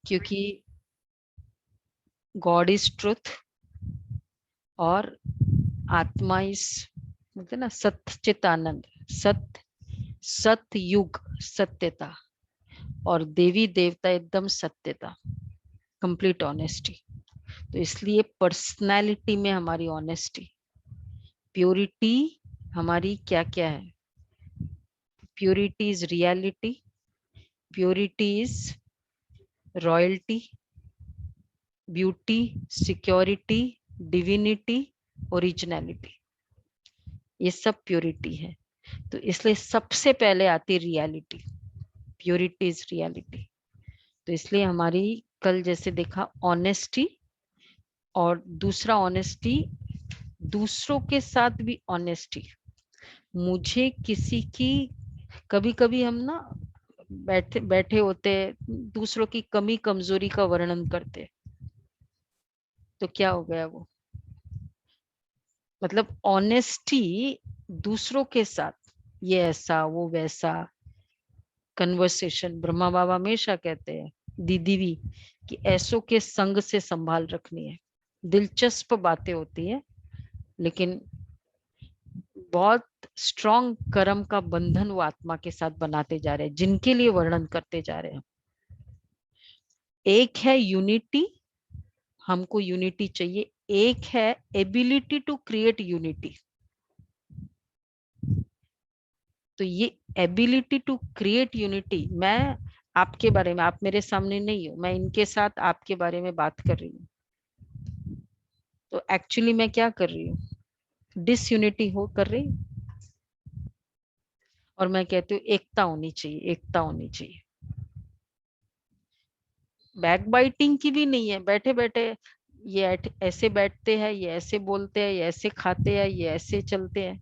क्योंकि God is truth और आत्मा इज, बोलते ना, सत्चित आनंद, सत्य, सतयुग, सत्यता, और देवी देवता एकदम सत्यता, कंप्लीट ऑनेस्टी। तो इसलिए पर्सनालिटी में हमारी ऑनेस्टी, प्योरिटी हमारी क्या क्या है? Purity is reality, purity is royalty, beauty, security, divinity, originality, ये सब प्योरिटी है। तो इसलिए सबसे पहले आती रियलिटी, प्योरिटी इज रियलिटी। तो इसलिए हमारी कल जैसे देखा ऑनेस्टी, और दूसरा ऑनेस्टी, दूसरों के साथ भी ऑनेस्टी। मुझे किसी की, कभी कभी हम ना बैठे बैठे होते, दूसरों की कमी कमजोरी का वर्णन करते, तो क्या हो गया वो, मतलब ऑनेस्टी दूसरों के साथ, ये ऐसा वो वैसा, कन्वर्सेशन। ब्रह्मा बाबा हमेशा कहते हैं, दीदी भी, कि ऐसों के संग से संभाल रखनी है। दिलचस्प बातें होती है, लेकिन बहुत स्ट्रॉन्ग कर्म का बंधन वो आत्मा के साथ बनाते जा रहे हैं, जिनके लिए वर्णन करते जा रहे हैं। एक है यूनिटी, हमको यूनिटी चाहिए। एक है एबिलिटी टू क्रिएट यूनिटी। तो ये एबिलिटी टू क्रिएट यूनिटी, मैं आपके बारे में, आप मेरे सामने नहीं हो, मैं इनके साथ आपके बारे में बात कर रही हूँ, तो एक्चुअली मैं क्या कर रही हूँ? डिसयूनिटी हो कर रही हूँ। और मैं कहती हूँ एकता होनी चाहिए, एकता होनी चाहिए। बैक बाइटिंग की भी नहीं है, बैठे बैठे ये ऐसे बैठते हैं, ये ऐसे बोलते हैं, ये ऐसे खाते हैं, ये ऐसे चलते हैं,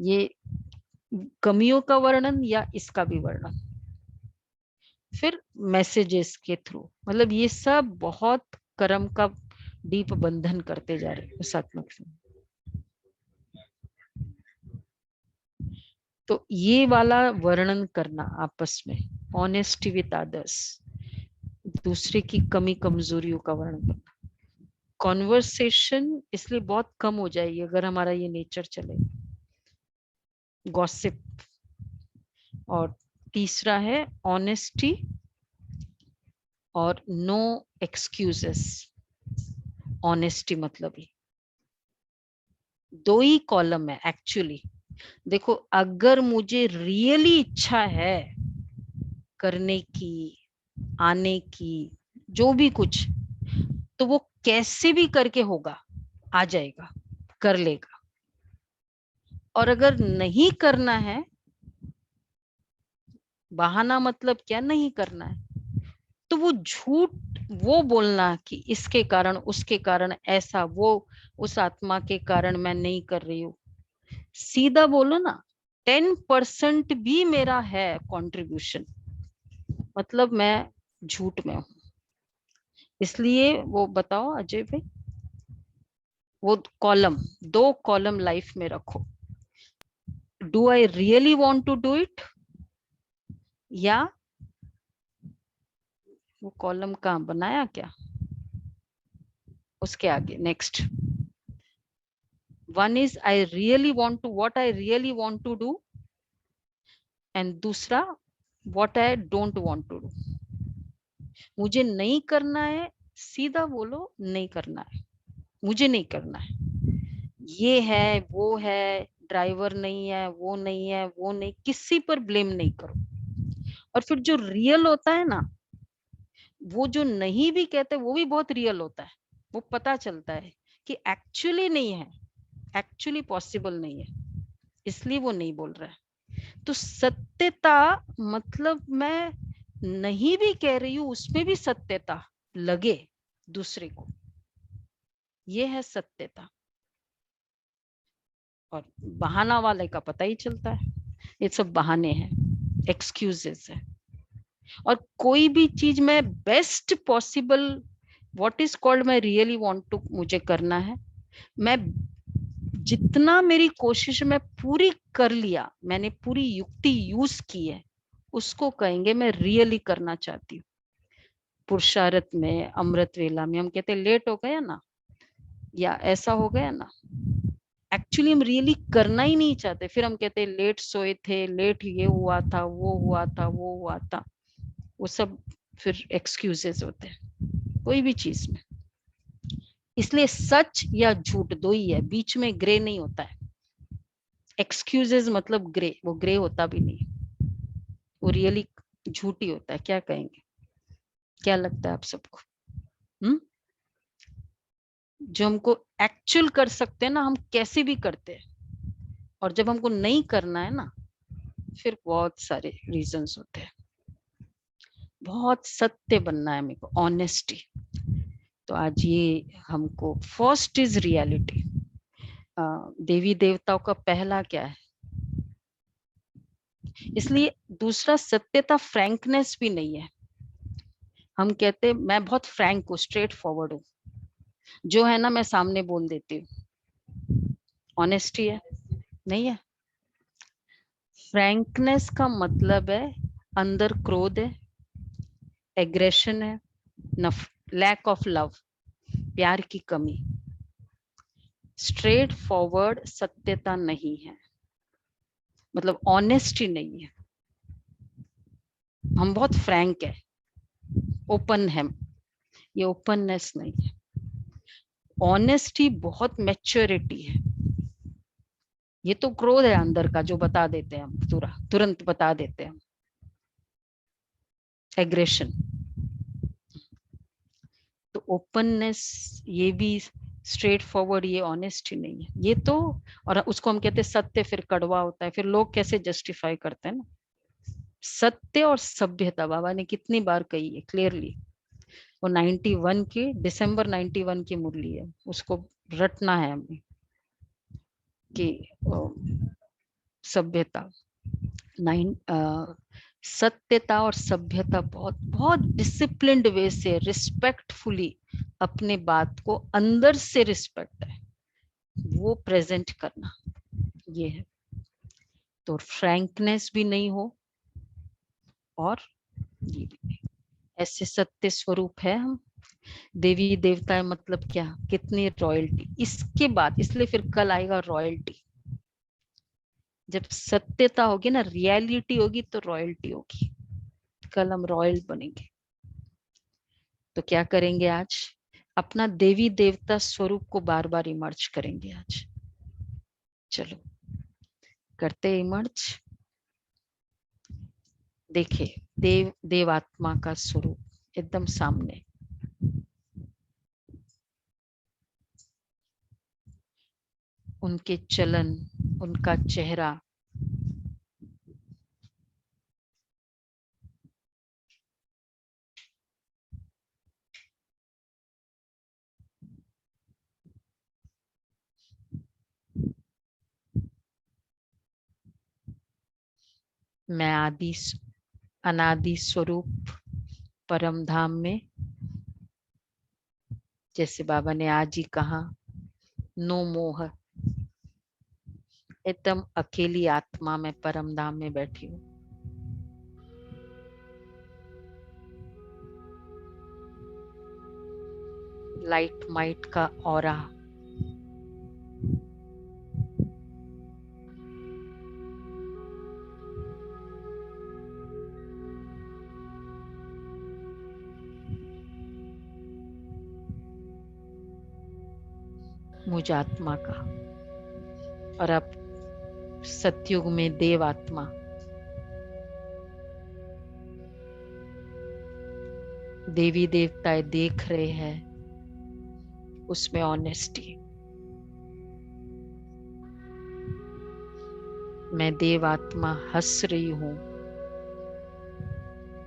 ये कमियों का वर्णन या इसका भी वर्णन, फिर मैसेजेस के थ्रू, मतलब ये सब बहुत कर्म का डीप बंधन करते जा रहे हैं उस आत्मक से। तो ये वाला वर्णन करना आपस में, ऑनेस्टी विद अदर्स, दूसरे की कमी कमजोरियों का वर्णन करना, कॉन्वर्सेशन इसलिए बहुत कम हो जाएगी अगर हमारा ये नेचर चले, गॉसिप। और तीसरा है ऑनेस्टी और नो एक्सक्यूजेस। ऑनेस्टी मतलब ही दो ही कॉलम है एक्चुअली। देखो, अगर मुझे रियली इच्छा है करने की, आने की, जो भी कुछ, तो वो कैसे भी करके होगा, आ जाएगा, कर लेगा। और अगर नहीं करना है, बहाना मतलब क्या, नहीं करना है, तो वो झूठ, वो बोलना कि इसके कारण उसके कारण ऐसा, वो उस आत्मा के कारण मैं नहीं कर रही हूँ, सीधा बोलो ना, 10% भी मेरा है कंट्रीब्यूशन, मतलब मैं झूठ में हूँ। इसलिए वो बताओ अजय भाई, वो कॉलम, दो कॉलम लाइफ में रखो, do I really want to do it, या वो कॉलम कहाँ बनाया क्या, उसके आगे next, one is I really want to, what I really want to do, and दूसरा what I don't want to do. मुझे नहीं करना है, सीधा बोलो नहीं करना है, मुझे नहीं करना है, ये है वो है, ड्राइवर नहीं है, वो नहीं है, वो नहीं, किसी पर ब्लेम नहीं करो। और फिर जो रियल होता है ना, वो जो नहीं भी कहते वो भी बहुत रियल होता है, वो पता चलता है कि एक्चुअली नहीं है, एक्चुअली पॉसिबल नहीं है, इसलिए वो नहीं बोल रहा है। तो सत्यता मतलब मैं नहीं भी कह रही हूँ, उसमें भी सत्यता लगे दूसरे को, ये है सत्यता। और बहाना वाले का पता ही चलता है, ये सब बहाने हैं, एक्सक्यूजेस है। और कोई भी चीज में best possible, what is called, मैं रियली वांट टू, मुझे करना है, मैं जितना मेरी कोशिश में पूरी कर लिया, मैंने पूरी युक्ति यूज की है, उसको कहेंगे मैं रियली करना चाहती हूँ। पुरुषार्थ में, अमृत वेला में हम कहते लेट हो गया ना, या ऐसा हो गया ना, एक्चुअली हम रियली करना ही नहीं चाहते, फिर हम कहते लेट सोए थे, लेट ये हुआ था, वो हुआ था, वो हुआ था, वो सब फिर एक्सक्यूजेस होते हैं कोई भी चीज में। इसलिए सच या झूठ दो ही है, बीच में ग्रे नहीं होता है। एक्सक्यूजेस मतलब ग्रे, वो ग्रे होता भी नहीं, वो रियली झूठ ही होता है। क्या कहेंगे, क्या लगता है आप सबको? हम्म? जो हमको एक्चुअल कर सकते हैं ना, हम कैसे भी करते हैं, और जब हमको नहीं करना है ना, फिर बहुत सारे रीजंस होते हैं। बहुत सत्य बनना है मेरे को, ऑनेस्टी। तो आज ये हमको फर्स्ट इज रियलिटी। देवी देवताओं का पहला क्या है, इसलिए दूसरा सत्यता फ्रैंकनेस भी नहीं है। हम कहते मैं बहुत फ्रैंक हूँ, स्ट्रेट फॉरवर्ड हूँ, जो है ना मैं सामने बोल देती हूँ, ऑनेस्टी है? नहीं है। फ्रैंकनेस का मतलब है अंदर क्रोध है, एग्रेशन है, लैक ऑफ लव, प्यार की कमी। स्ट्रेट फॉरवर्ड सत्यता नहीं है, मतलब ऑनेस्टी नहीं है। हम बहुत फ्रैंक है, ओपन है, ये ओपननेस नहीं है। ऑनेस्टी बहुत मैच्योरिटी है। ये तो क्रोध है अंदर का, जो बता देते हैं हम, तुरंत बता देते हैं हम, एग्रेशन। तो ओपननेस ये भी स्ट्रेट फॉरवर्ड, ये ऑनेस्टी नहीं है ये तो। और उसको हम कहते हैं सत्य, फिर कड़वा होता है, फिर लोग कैसे जस्टिफाई करते हैं ना। सत्य और सभ्यता बाबा ने कितनी बार कही है क्लियरली। वो 91 की, दिसंबर 91 की मुरली है, उसको रटना है हमें कि सभ्यता, सत्यता और सभ्यता, बहुत बहुत डिसिप्लिन्ड वे से, रिस्पेक्टफुली अपने बात को, अंदर से रिस्पेक्ट है वो प्रेजेंट करना, ये है। तो फ्रैंकनेस भी नहीं हो, और ये भी नहीं। ऐसे सत्य स्वरूप है हम। देवी देवता है मतलब क्या, कितनी रॉयल्टी इसके बाद, इसलिए फिर कल आएगा रॉयल्टी। जब सत्यता होगी ना, रियलिटी होगी, तो रॉयल्टी होगी। कल हम रॉयल बनेंगे। तो क्या करेंगे आज, अपना देवी देवता स्वरूप को बार बार इमर्ज करेंगे आज। चलो करते इमर्ज। देखिए देवात्मा का स्वरूप एकदम सामने, उनके चलन, उनका चेहरा, मैं अनादि स्वरूप परम धाम में, जैसे बाबा ने आज ही कहा, नो मोह, एकदम अकेली आत्मा में परम धाम में बैठी हूँ। लाइट माइट का ऑरा, मुझ आत्मा का। और अब सतयुग में देव आत्मा, देवी देवताएं देख रहे हैं, उसमें ऑनेस्टी। मैं देव आत्मा हंस रही हूं,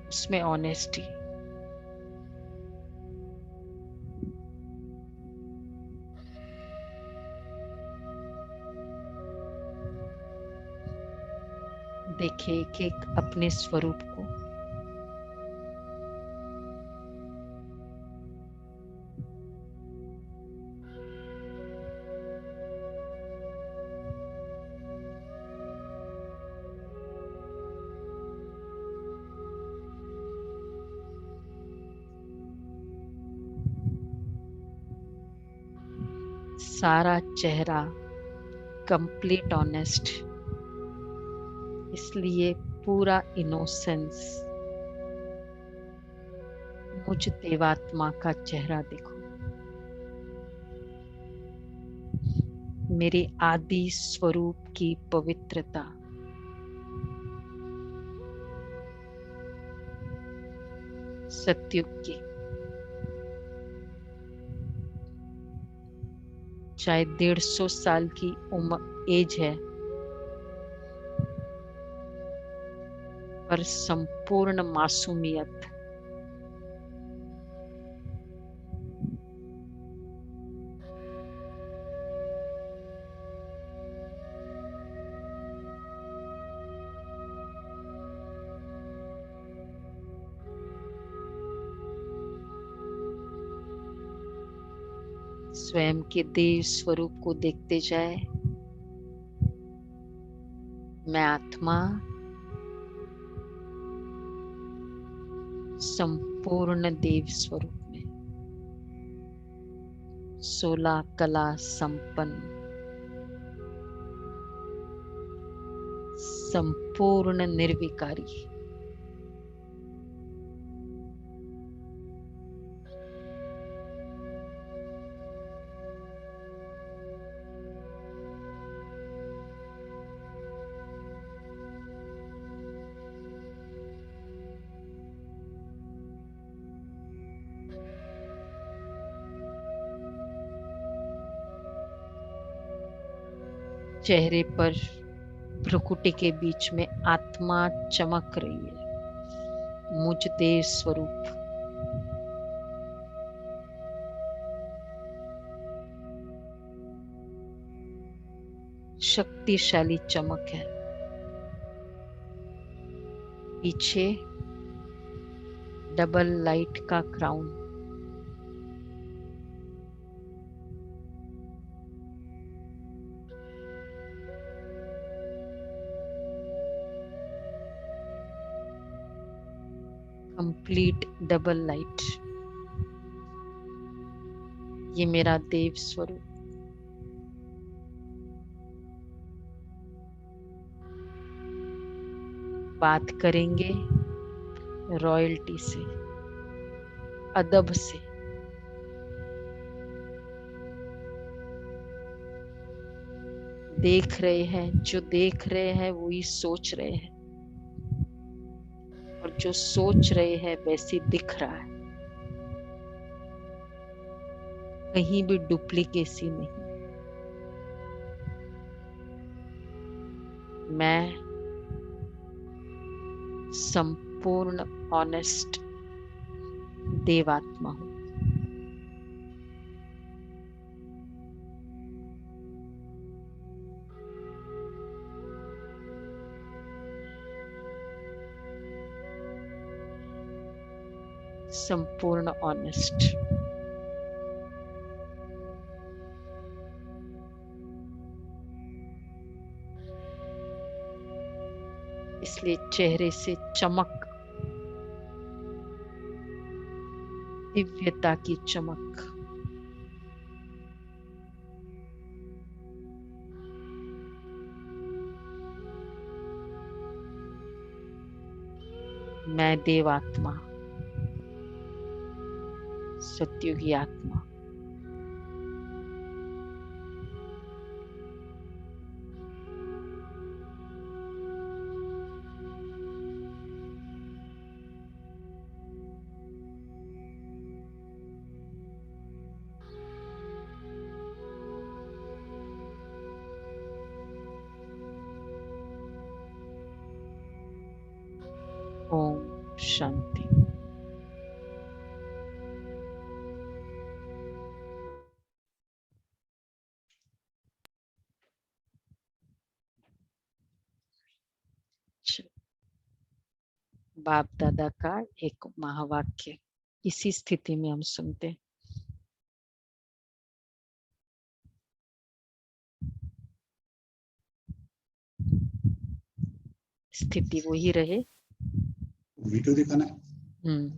उसमें ऑनेस्टी। देखे एक एक अपने स्वरूप को। सारा चेहरा कंप्लीट ऑनेस्ट, इसलिए पूरा इनोसेंस। मुझ देवात्मा का चेहरा देखो, मेरे आदि स्वरूप की पवित्रता, सतयुग की, चाहे 150 साल की उम्र एज है, पर संपूर्ण मासूमियत, स्वयं के देव स्वरूप को देखते जाए। मैं आत्मा संपूर्ण देव स्वरूप में, 16 कला संपन्न, संपूर्ण निर्विकारी, चेहरे पर भ्रुकुटी के बीच में आत्मा चमक रही है। मुझ देव स्वरूप, शक्तिशाली चमक है। पीछे डबल लाइट का क्राउन, कंप्लीट डबल लाइट, ये मेरा देव स्वरूप। बात करेंगे रॉयल्टी से, अदब से, देख रहे हैं, जो देख रहे हैं वही सोच रहे हैं, और जो सोच रहे हैं वैसे दिख रहा है। कहीं भी डुप्लीकेसी नहीं। मैं संपूर्ण ऑनेस्ट देवात्मा हूं। संपूर्ण ऑनेस्ट, इसलिए चेहरे से चमक, दिव्यता की चमक, मैं देवात्मा, सतयुगी आत्मा, ओम शांति। बाप दादा का एक महावाक्य इसी स्थिति में हम सुनते हैं। स्थिति वही रहे। वीडियो दिखाना है।